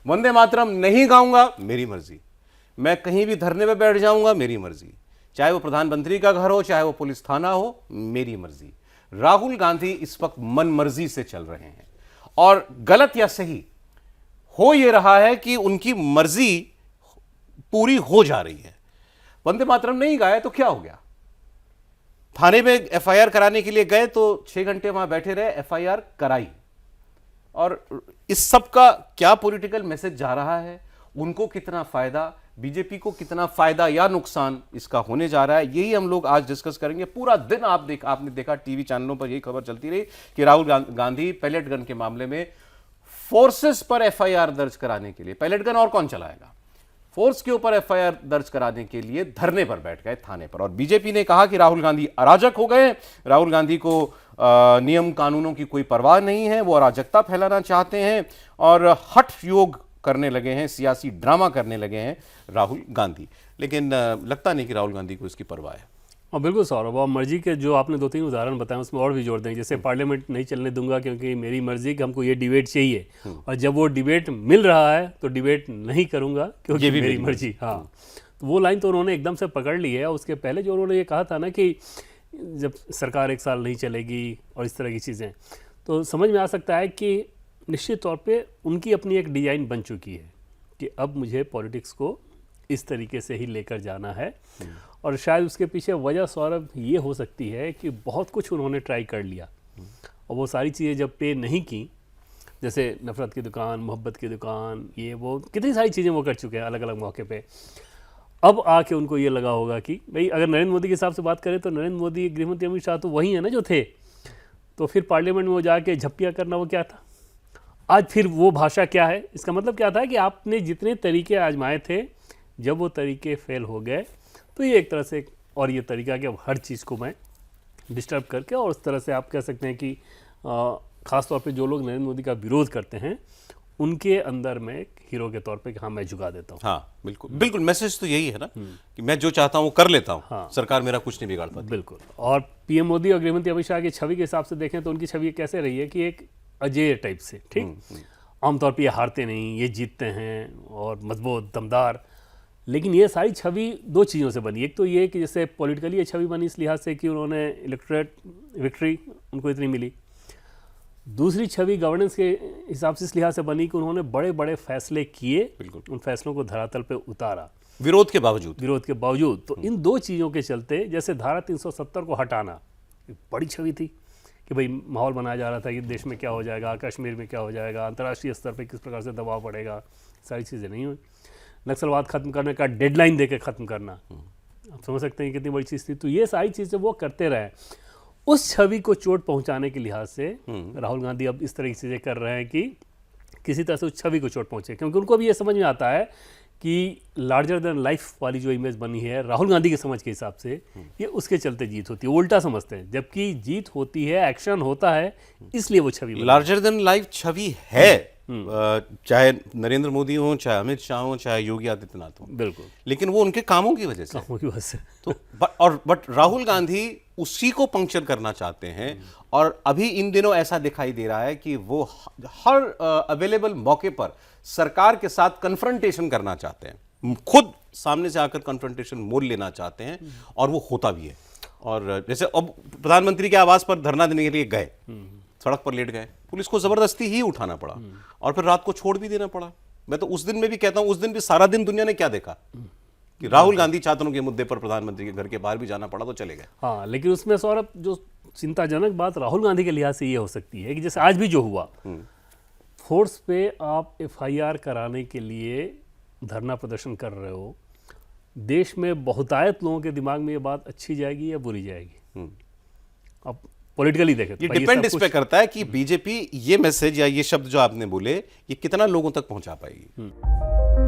वंदे मातरम नहीं गाऊंगा, मेरी मर्जी। मैं कहीं भी धरने पे बैठ जाऊंगा, मेरी मर्जी। चाहे वो प्रधानमंत्री का घर हो, चाहे वो पुलिस थाना हो, मेरी मर्जी। राहुल गांधी इस वक्त मन मर्जी से चल रहे हैं, और गलत या सही हो यह रहा है कि उनकी मर्जी पूरी हो जा रही है। वंदे मातरम नहीं गाए तो क्या हो गया? थाने में एफआईआर कराने के लिए गए तो 6 घंटे वहां बैठे रहे, एफआईआर कराई। और इस सब का क्या पॉलिटिकल मैसेज जा रहा है, उनको कितना फायदा, बीजेपी को कितना फायदा या नुकसान इसका होने जा रहा है, यही हम लोग आज डिस्कस करेंगे। पूरा दिन आपने देखा टीवी चैनलों पर यही खबर चलती रही कि राहुल गांधी पैलेट गन के मामले में फोर्सेस पर एफआईआर दर्ज कराने के लिए, पैलेट गन और कौन चलाएगा, फोर्स के ऊपर एफआईआर दर्ज कराने के लिए धरने पर बैठ गए थाने पर। और बीजेपी ने कहा कि राहुल गांधी अराजक हो गए, राहुल गांधी को नियम कानूनों की कोई परवाह नहीं है, वो अराजकता फैलाना चाहते हैं और हठ योग करने लगे हैं, सियासी ड्रामा करने लगे हैं राहुल गांधी। लेकिन लगता नहीं कि राहुल गांधी को इसकी परवाह है। और बिल्कुल सौरभ, और मर्जी के जो आपने 2-3 उदाहरण बताए उसमें और भी जोड़ देंगे, जैसे पार्लियामेंट नहीं चलने दूंगा क्योंकि मेरी मर्जी कि हमको ये डिबेट चाहिए, और जब वो डिबेट मिल रहा है तो डिबेट नहीं करूंगा क्योंकि मेरी मर्जी। हाँ, तो वो लाइन तो उन्होंने एकदम से पकड़ ली है। उसके पहले जो उन्होंने ये कहा था ना कि जब सरकार 1 साल नहीं चलेगी और इस तरह की चीज़ें, तो समझ में आ सकता है कि निश्चित तौर पर उनकी अपनी एक डिज़ाइन बन चुकी है कि अब मुझे पॉलिटिक्स को इस तरीके से ही लेकर जाना है। और शायद उसके पीछे वजह सौरभ ये हो सकती है कि बहुत कुछ उन्होंने ट्राई कर लिया और वो सारी चीज़ें जब पे नहीं की, जैसे नफ़रत की दुकान, मोहब्बत की दुकान, ये वो कितनी सारी चीज़ें वो कर चुके हैं अलग अलग मौके पे। अब आके उनको ये लगा होगा कि भाई अगर नरेंद्र मोदी के हिसाब से बात करें तो नरेंद्र मोदी, गृहमंत्री अमित शाह तो वही है ना जो थे, तो फिर पार्लियामेंट में वो जाके झप्पियाँ करना वो क्या था? आज फिर वो भाषा क्या है? इसका मतलब क्या था कि आपने जितने तरीके आजमाए थे, जब वो तरीके फेल हो गए तो ये एक तरह से और ये तरीका कि अब हर चीज़ को मैं डिस्टर्ब करके, और उस तरह से आप कह सकते हैं कि ख़ास तौर पे जो लोग नरेंद्र मोदी का विरोध करते हैं उनके अंदर में एक हीरो के तौर पे कि हाँ मैं झुका देता हूँ। हाँ बिल्कुल बिल्कुल, मैसेज तो यही है ना कि मैं जो चाहता हूँ वो कर लेता हूँ। हाँ, सरकार मेरा कुछ नहीं बिगाड़ पाती। बिल्कुल। और पीएम मोदी और गृहमंत्री अमित शाह की छवि के हिसाब से देखें तो उनकी छवि कैसे रही है कि एक अजय टाइप से, ठीक, आमतौर पर ये हारते नहीं, ये जीतते हैं और मजबूत दमदार। लेकिन ये सारी छवि 2 चीज़ों से बनी। एक तो ये कि जैसे पॉलिटिकली ये छवि बनी इस लिहाज से कि उन्होंने इलेक्टोरेट विक्ट्री उनको इतनी मिली। दूसरी छवि गवर्नेंस के हिसाब से इस लिहाज से बनी कि उन्होंने बड़े बड़े फैसले किए, उन फैसलों को धरातल पे उतारा विरोध के बावजूद। तो इन 2 चीज़ों के चलते, जैसे धारा 370 को हटाना बड़ी छवि थी कि भाई माहौल बनाया जा रहा था कि देश में क्या हो जाएगा, कश्मीर में क्या हो जाएगा, अंतर्राष्ट्रीय स्तर पर किस प्रकार से दबाव पड़ेगा, सारी चीज़ें नहीं हुई। नक्सलवाद खत्म करने का डेडलाइन देके ख़त्म करना, आप समझ सकते हैं कितनी बड़ी चीज़ थी। तो ये सारी चीज़ें वो करते रहे। उस छवि को चोट पहुंचाने के लिहाज से राहुल गांधी अब इस तरह की चीज़ें कर रहे हैं कि किसी तरह से उस छवि को चोट पहुंचे, क्योंकि उनको भी ये समझ में आता है कि लार्जर देन लाइफ वाली जो इमेज बनी है राहुल गांधी की समझ के हिसाब से, ये उसके चलते जीत होती है। उल्टा समझते हैं, जबकि जीत होती है, एक्शन होता है, इसलिए वो छवि लार्जर देन लाइफ छवि है। चाहे नरेंद्र मोदी हो, चाहे अमित शाह हो, चाहे योगी आदित्यनाथ हो, बिल्कुल, लेकिन वो उनके कामों की वजह से तो बट राहुल गांधी उसी को पंक्चर करना चाहते हैं। और अभी इन दिनों ऐसा दिखाई दे रहा है कि वो हर अवेलेबल मौके पर सरकार के साथ कन्फ्रंटेशन करना चाहते हैं, खुद सामने से आकर कन्फ्रंटेशन मोल लेना चाहते हैं, और वो होता भी है। और जैसे अब प्रधानमंत्री के आवास पर धरना देने के लिए गए, सड़क पर लेट गए, पुलिस को जबरदस्ती ही उठाना पड़ा और फिर रात को छोड़ भी देना पड़ा। मैं तो उस दिन में भी कहता हूं, उस दिन भी सारा दिन दुनिया ने क्या देखा कि राहुल गांधी छात्रों के मुद्दे पर प्रधानमंत्री के घर के बाहर भी जाना पड़ा तो चले गए। हाँ, लेकिन उसमें सौरभ जो चिंताजनक बात राहुल गांधी के लिहाज से ये हो सकती है कि जैसे आज भी जो हुआ, फोर्स पे आप एफआईआर कराने के लिए धरना प्रदर्शन कर रहे हो, देश में बहुतायत लोगों के दिमाग में ये बात अच्छी जाएगी या बुरी जाएगी? अब पॉलिटिकली देखें ये डिपेंड इस पे करता है कि बीजेपी ये मैसेज या ये शब्द जो आपने बोले ये कितना लोगों तक पहुंचा पाएगी।